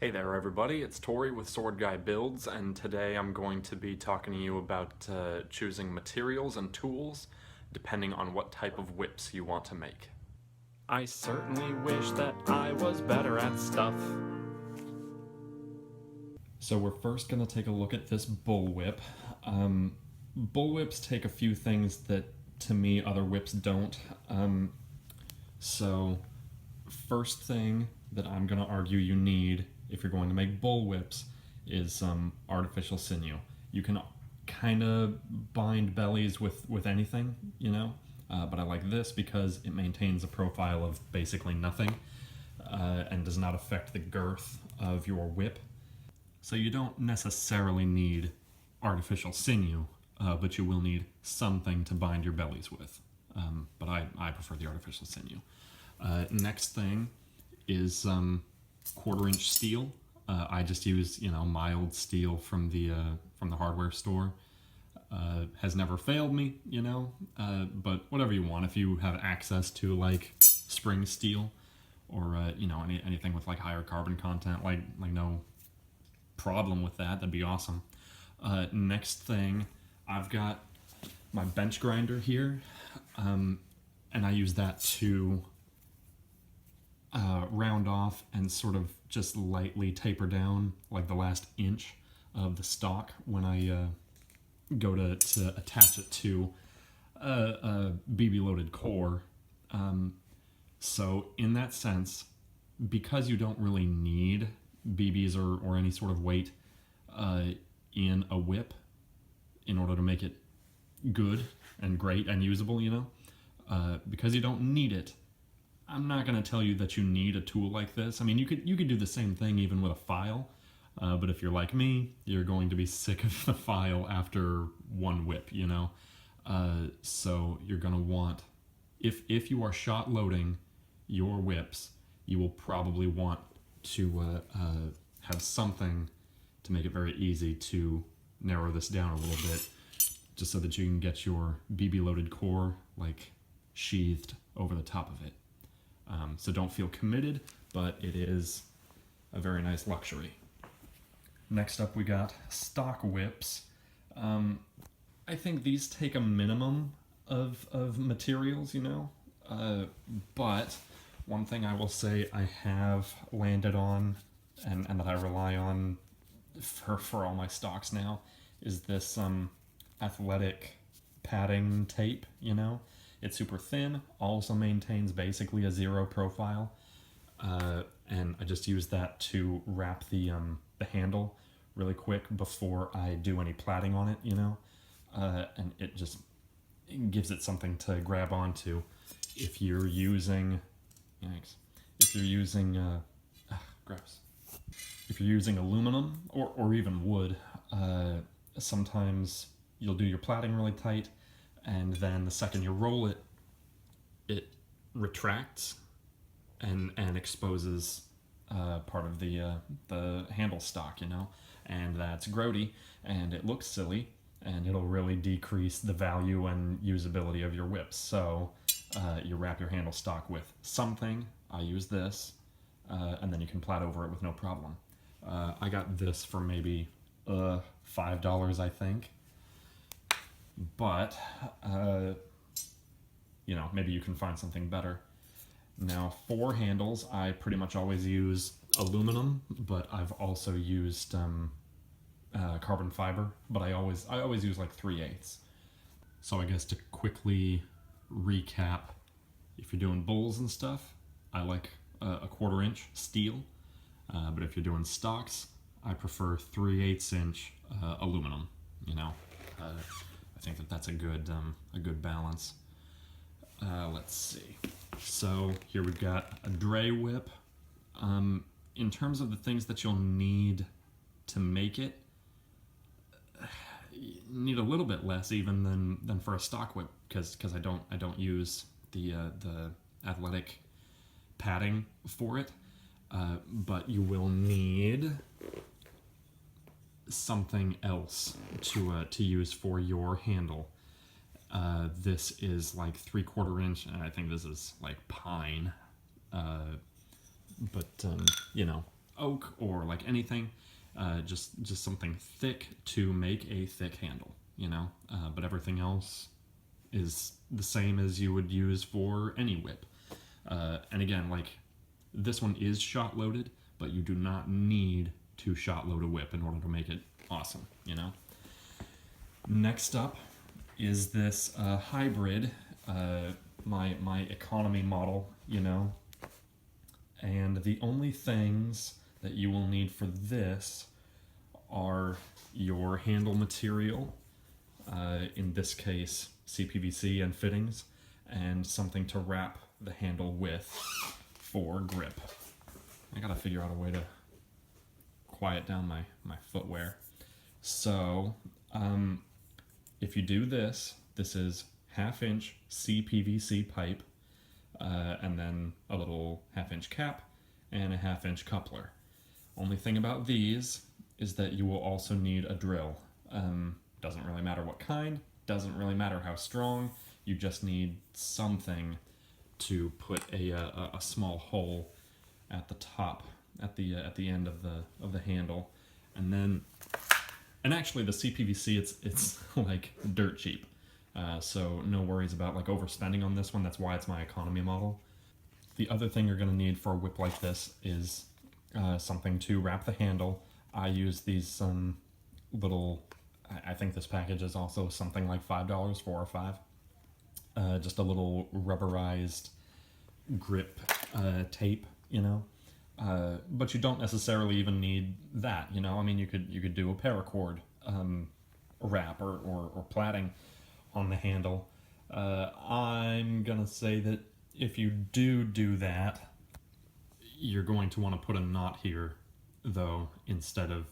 Hey there everybody, it's Tori with Sword Guy Builds, and today I'm going to be talking to you about choosing materials and tools depending on what type of whips you want to make. I certainly wish that I was better at stuff. So we're first going to take a look at this bullwhip. Bullwhips take a few things that, to me, other whips don't. So first thing that I'm going to argue you need if you're going to make bullwhips is some artificial sinew. You can kind of bind bellies with anything, you know, but I like this because it maintains a profile of basically nothing and does not affect the girth of your whip. So you don't necessarily need artificial sinew, but you will need something to bind your bellies with. But I prefer the artificial sinew. Next thing is 1/4-inch steel. I just use mild steel from the hardware store. Has never failed me, but whatever you want. If you have access to like spring steel or anything with like higher carbon content, like no problem with that. That'd be awesome. Next thing, I've got my bench grinder here, and I use that to round off and sort of just lightly taper down like the last inch of the stock when I go to attach it to a BB loaded core. So in that sense, because you don't really need BBs or any sort of weight in a whip in order to make it good and great and usable, because you don't need it, I'm not going to tell you that you need a tool like this. I mean, you could do the same thing even with a file, but if you're like me, you're going to be sick of the file after one whip, So you're going to want, if you are shot loading your whips, you will probably want to have something to make it very easy to narrow this down a little bit, just so that you can get your BB loaded core like sheathed over the top of it. So don't feel committed, but it is a very nice luxury. Next up, we got stock whips. I think these take a minimum of materials, but one thing I will say I have landed on and that I rely on for all my stocks now is this athletic padding tape, It's super thin, also maintains basically a zero profile, and I just use that to wrap the handle really quick before I do any plaiting on it, and it gives it something to grab onto if you're using, yikes, if you're using, gross. If you're using aluminum or even wood, sometimes you'll do your plaiting really tight, and then the second you roll it, it retracts and exposes part of the handle stock, and that's grody, and it looks silly, and it'll really decrease the value and usability of your whips. So you wrap your handle stock with something. I use this, and then you can plait over it with no problem. I got this for maybe $5, I think. But, maybe you can find something better. Now, for handles, I pretty much always use aluminum, but I've also used carbon fiber, but I always use like 3/8. So I guess to quickly recap, if you're doing bulls and stuff, I like a 1/4-inch steel. But if you're doing stocks, I prefer 3/8 inch aluminum. I think that's a good balance. Let's see. So here we've got a Dre whip. In terms of the things that you'll need to make it, you need a little bit less even than for a stock whip because I don't use the athletic padding for it. But you will need something else to use for your handle. This is like 3/4 inch, and I think this is like pine. But oak or like anything, just something thick to make a thick handle, you know. But everything else is the same as you would use for any whip. And again, like this one is shot loaded, but you do not need to shot load a whip in order to make it awesome, you know. Next up is this hybrid, my economy model, you know. And the only things that you will need for this are your handle material, in this case CPVC and fittings, and something to wrap the handle with for grip. I gotta figure out a way to quiet down my footwear. So if you do this, this is 1/2 inch CPVC pipe, and then a little 1/2 inch cap and a 1/2 inch coupler. Only thing about these is that you will also need a drill. Doesn't really matter what kind, doesn't really matter how strong, you just need something to put a small hole at the top, at the end of the handle. And actually the CPVC, it's like dirt cheap. So no worries about like overspending on this one. That's why it's my economy model. The other thing you're gonna need for a whip like this is something to wrap the handle. I use these little, I think this package is also something like $5, 4 or 5. Just a little rubberized grip tape, you know. But you don't necessarily even need that, you know. I mean, you could do a paracord wrap or plaiting on the handle. I'm gonna say that if you do that, you're going to want to put a knot here, though, instead of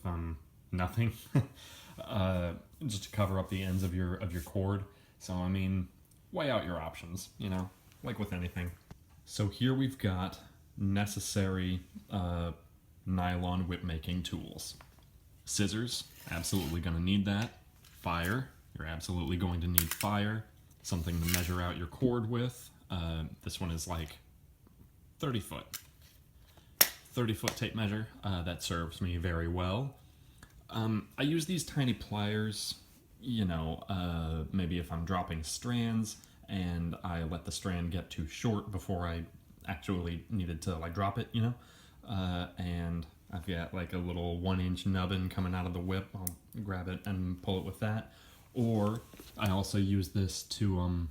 nothing, just to cover up the ends of your cord. So I mean, weigh out your options, you know, like with anything. So here we've got necessary nylon whip making tools. Scissors, absolutely going to need that. Fire, you're absolutely going to need fire. Something to measure out your cord with. This one is like 30 foot. 30 foot tape measure, that serves me very well. I use these tiny pliers, you know, maybe if I'm dropping strands and I let the strand get too short before I actually needed to like drop it, you know. And I've got like a little 1-inch nubbin coming out of the whip. I'll grab it and pull it with that. Or I also use this to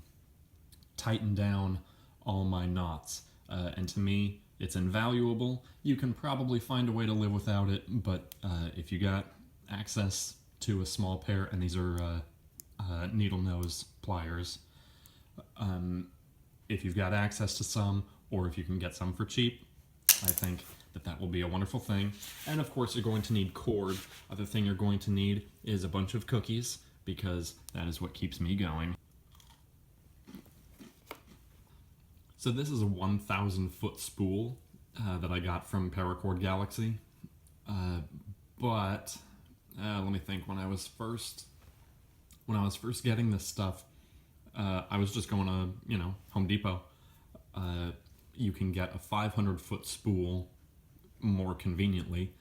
tighten down all my knots. And to me, it's invaluable. You can probably find a way to live without it, but if you got access to a small pair, and these are needle nose pliers, if you've got access to some, or if you can get some for cheap, I think that will be a wonderful thing. And of course you're going to need cord. Other thing you're going to need is a bunch of cookies, because that is what keeps me going. So this is a 1,000 foot spool that I got from Paracord Galaxy. But let me think. When I was first getting this stuff, I was just going to, you know, Home Depot. You can get a 500 foot spool more conveniently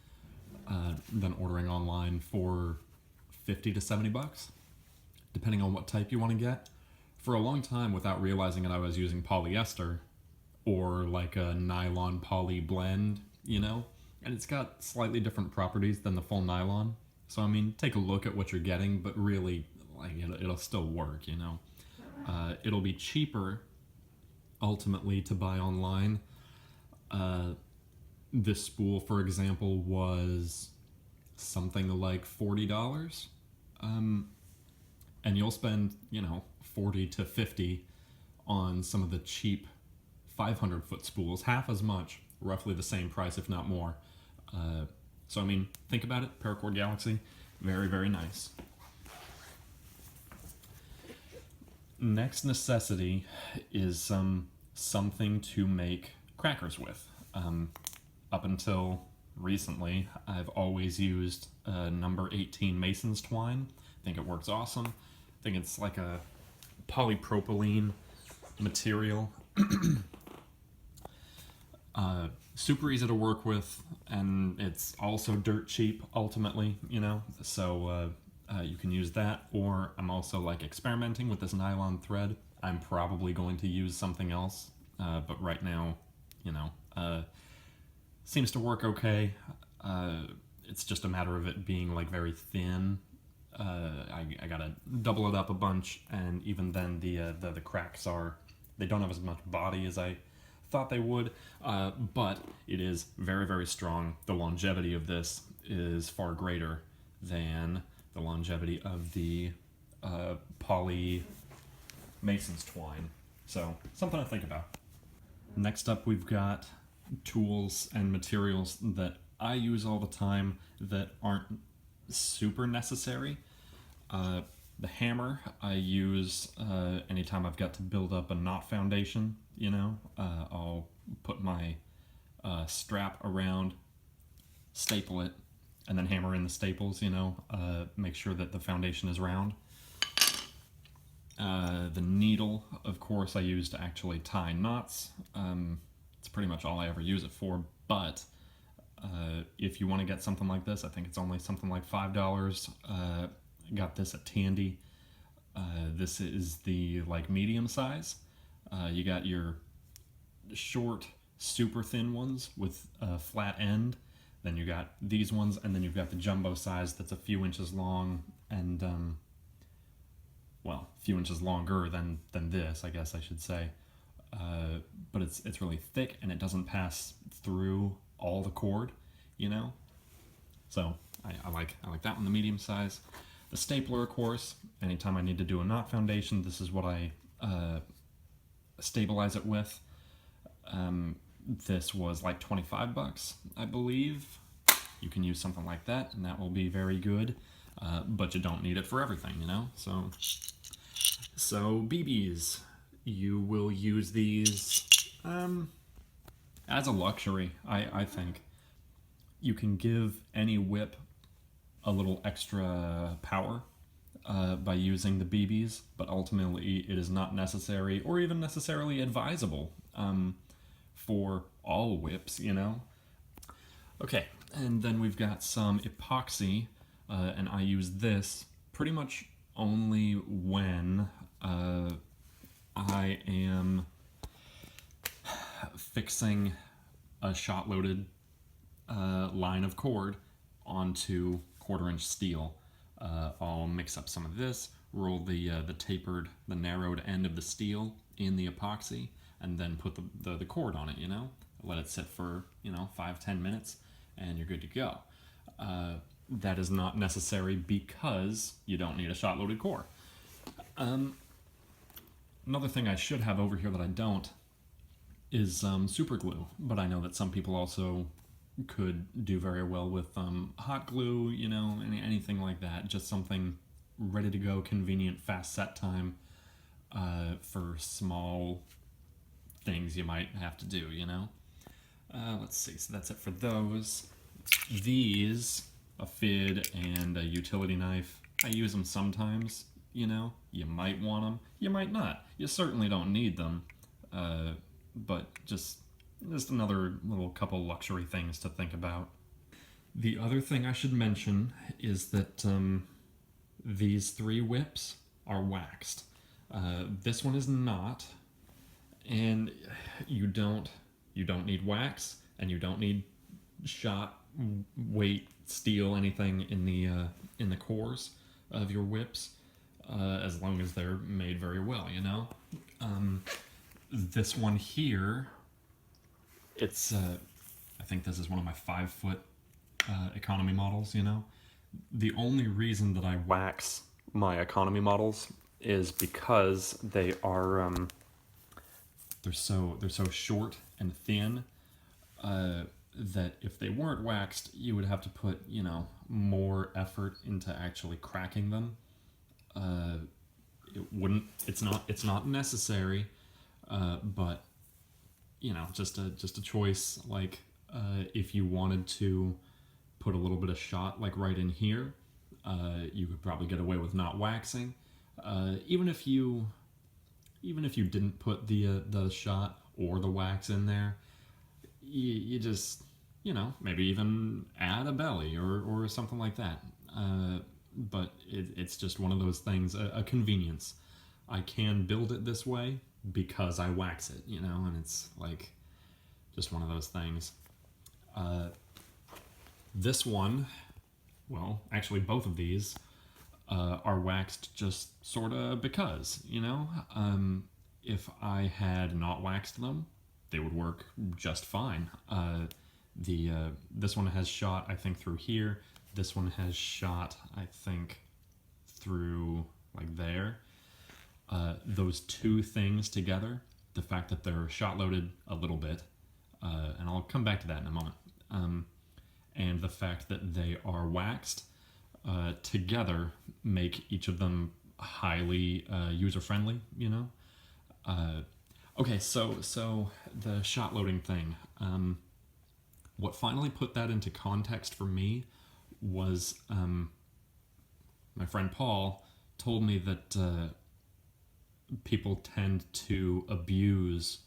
than ordering online for $50 to $70, depending on what type you want to get. For a long time, without realizing it, I was using polyester or like a nylon poly blend, you know, and it's got slightly different properties than the full nylon. So I mean, take a look at what you're getting, but really, like, it'll still work, you know. It'll be cheaper ultimately to buy online. This spool, for example, was something like $40. And you'll spend, you know, 40 to 50 on some of the cheap 500 foot spools, half as much, roughly the same price, if not more. So I mean, think about it. Paracord Galaxy, very, very nice. Next necessity is something to make crackers with. Up until recently, I've always used number 18 Mason's twine. I think it works awesome. I think it's like a polypropylene material. Super easy to work with, and it's also dirt cheap ultimately, you know, so you can use that. Or I'm also like experimenting with this nylon thread. I'm probably going to use something else, but right now, you know, seems to work okay. It's just a matter of it being like very thin. I gotta double it up a bunch, and even then the cracks they don't have as much body as I thought they would, but it is very, very strong. The longevity of this is far greater than the longevity of the poly mason's twine. So something to think about. Next up, we've got tools and materials that I use all the time that aren't super necessary. The hammer I use anytime I've got to build up a knot foundation, you know. I'll put my strap around, staple it, and then hammer in the staples, you know, make sure that the foundation is round. The needle, of course, I use to actually tie knots. It's pretty much all I ever use it for, but if you want to get something like this, I think it's only something like $5. Got this at Tandy. This is the like medium size. You got your short, super thin ones with a flat end. Then you got these ones, and then you've got the jumbo size that's a few inches long and well, a few inches longer than this, I guess I should say. But it's really thick, and it doesn't pass through all the cord, you know. So I like that one, the medium size. The stapler, of course, anytime I need to do a knot foundation, this is what I stabilize it with. This was like $25, I believe. You can use something like that, and that will be very good. But you don't need it for everything, you know? So BBs, you will use these as a luxury, I think. You can give any whip a little extra power by using the BBs, but ultimately it is not necessary or even necessarily advisable for all whips, you know? Okay, and then we've got some epoxy, and I use this pretty much only when I am fixing a shot-loaded line of cord onto quarter-inch steel. I'll mix up some of this, roll the narrowed end of the steel in the epoxy, and then put the cord on it, you know? Let it sit for, 5-10 minutes, and you're good to go. That is not necessary because you don't need a shot-loaded core. Another thing I should have over here that I don't is super glue, but I know that some people also could do very well with hot glue, anything like that. Just something ready to go, convenient, fast set time for small things you might have to do, Let's see, so that's it for those. These, a fid and a utility knife, I use them sometimes, You might want them, you might not. You certainly don't need them, but just another little couple luxury things to think about. The other thing I should mention is that these 3 whips are waxed. This one is not, and you don't need wax, and you don't need shot, weight, steel, anything in the cores of your whips, as long as they're made very well, This one here, it's I think this is one of my 5-foot economy models, The only reason that I wax my economy models is because they are they're so short and thin that if they weren't waxed, you would have to put more effort into actually cracking them. It's not necessary, but just a choice. Like if you wanted to put a little bit of shot like right in here, you could probably get away with not waxing. Even if you didn't put the shot or the wax in there, you just, maybe even add a belly or something like that. But it's just one of those things, a convenience. I can build it this way because I wax it, and it's like just one of those things. This one, well, actually both of these are waxed just sort of because, if I had not waxed them, they would work just fine. This one has shot, I think, through here. This one has shot, I think, through like there. Those two things together, the fact that they're shot loaded a little bit, and I'll come back to that in a moment, and the fact that they are waxed together make each of them highly user-friendly, Okay, so the shot loading thing. What finally put that into context for me was my friend Paul told me that people tend to abuse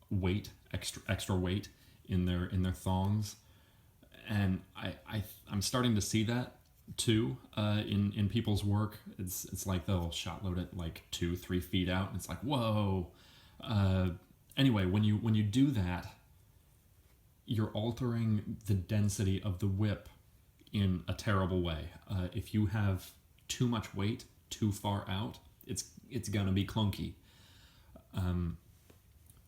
weight, extra weight in their thongs, and I'm starting to see that too in people's work. It's like they'll shot load it like 2-3 feet out, and it's like, whoa. Anyway, when you do that, you're altering the density of the whip in a terrible way. If you have too much weight too far out, it's gonna be clunky.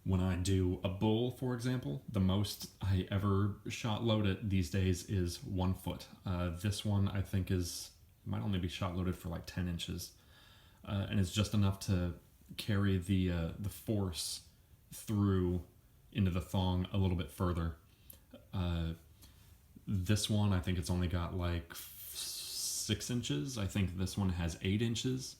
When I do a bull, for example, the most I ever shot load it these days is 1 foot. This one I think might only be shot loaded for like 10 inches, and it's just enough to carry the force through into the thong a little bit further. This one, I think it's only got like 6 inches. I think this one has 8 inches,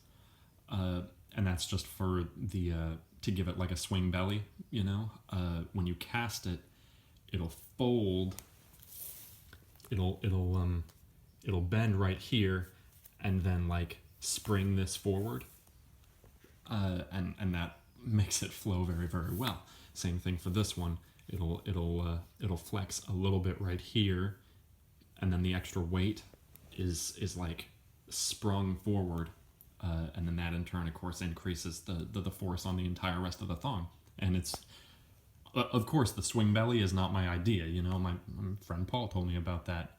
and that's just for the to give it like a swing belly. When you cast it, it'll fold. It'll bend right here, and then like spring this forward, and that makes it flow very, very well. Same thing for this one. It'll flex a little bit right here, and then the extra weight is like sprung forward, and then that in turn, of course, increases the force on the entire rest of the thong. And it's of course the swing belly is not my idea. My friend Paul told me about that,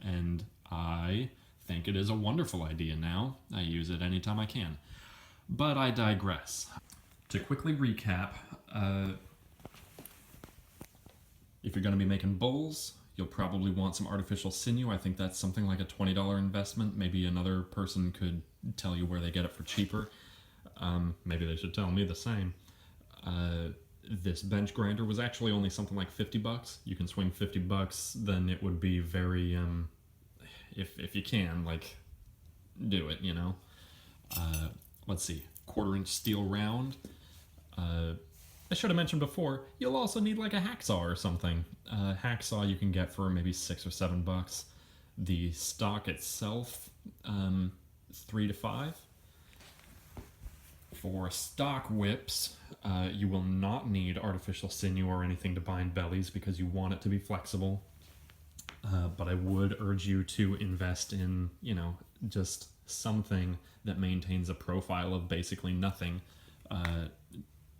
and I think it is a wonderful idea now. I use it anytime I can. But I digress. To quickly recap, if you're going to be making bulls, you'll probably want some artificial sinew. I think that's something like a $20 investment. Maybe another person could tell you where they get it for cheaper. Maybe they should tell me the same. This bench grinder was actually only something like $50. You can swing $50, then it would be very, if you can, like, do it, Let's see, 1/4-inch steel round. I should have mentioned before, you'll also need like a hacksaw or something. Hacksaw you can get for maybe $6 or $7. The stock itself, 3 to 5. For stock whips, you will not need artificial sinew or anything to bind bellies because you want it to be flexible. But I would urge you to invest in, just something that maintains a profile of basically nothing,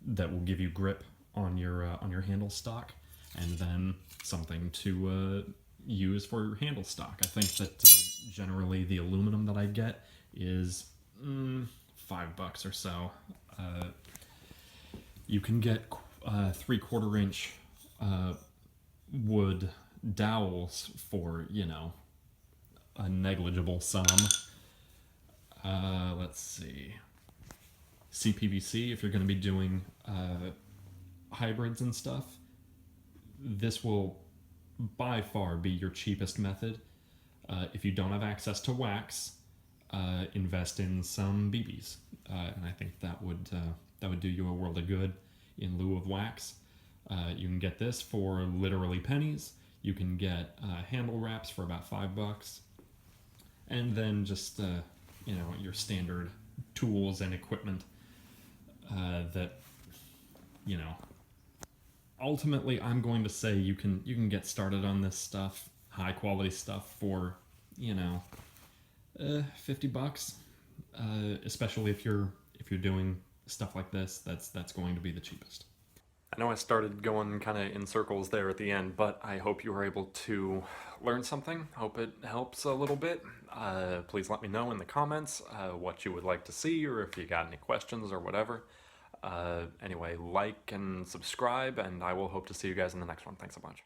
that will give you grip on your handle stock, and then something to use for your handle stock. I think that generally the aluminum that I get is $5 or so. You can get 3/4-inch wood dowels for a negligible sum. Let's see. CPVC, if you're going to be doing hybrids and stuff, this will by far be your cheapest method. If you don't have access to wax, invest in some BBs, and I think that would do you a world of good in lieu of wax. You can get this for literally pennies. You can get handle wraps for about $5, and then just your standard tools and equipment that ultimately, I'm going to say you can get started on this stuff, high quality stuff, for $50. Especially if you're doing stuff like this, that's going to be the cheapest. I know I started going kind of in circles there at the end, but I hope you were able to learn something. Hope it helps a little bit. Please let me know in the comments what you would like to see, or if you got any questions or whatever. Anyway, like and subscribe, and I will hope to see you guys in the next one. Thanks a bunch.